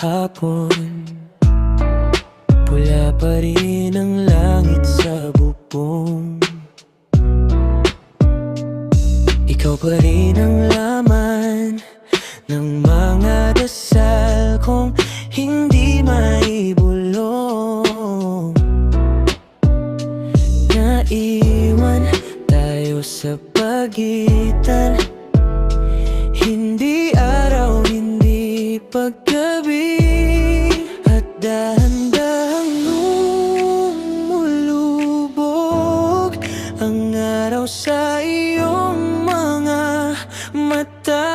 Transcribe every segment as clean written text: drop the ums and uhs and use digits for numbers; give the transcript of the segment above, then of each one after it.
kahapon. Pula pa rin ang langit sa bubong. Ikaw pa rin ang laman ng mga dasal kong hindi maibulong. Naiwan tayo sa pagitan, hindi araw, hindi paggabi. At dahan-dahang lumulubog ang araw sa iyong mga mata.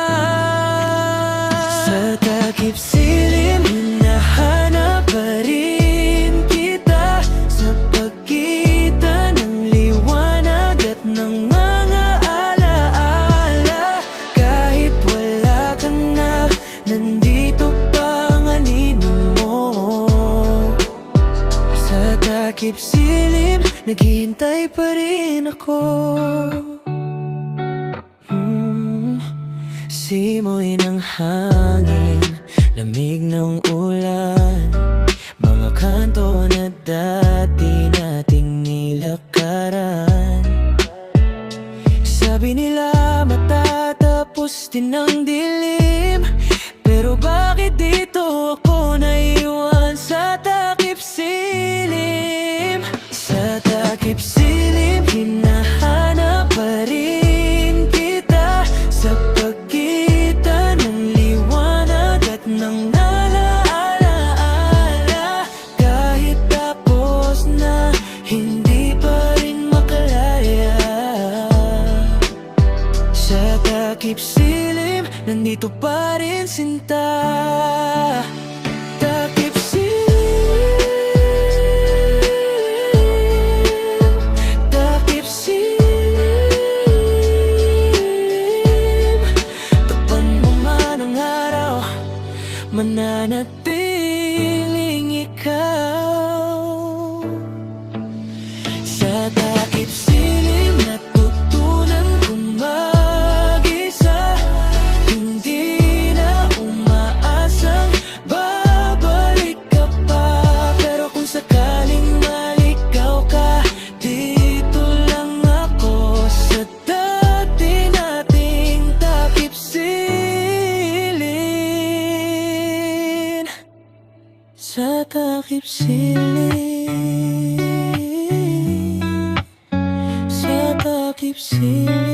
Sa takip silim, hinahanap pa rin kita, sa pagitan ng liwanag at ng mga alaala. Kahit wala ka na, nandito pa ang anino mo. Sa takip silim, naghihintay pa rin ako. Simoy ng hangin, lamig ng ulan, mga kanto na dati nating nilakaran. Sabi nila matatapos din ang dilim, pero bakit dito ako naiwan sa takip silim? Sa takip silim, hinahanap pa rin kita, sa pagitan ng liwanag at ng alaala. Kahit tapos na, hindi pa rin makalaya. Sa takip silim, nandito pa rin sinta. Takip silim, takip silim. Tapan mo man ang araw, mananatiling ikaw. Sa takip silim, natutunan kong mag-isa, hindi na umaasang babalik ka pa. Pero kung sakaling maligaw ka, dito lang ako sa dati nating takip silin. Sa takip silin, sa takip silin.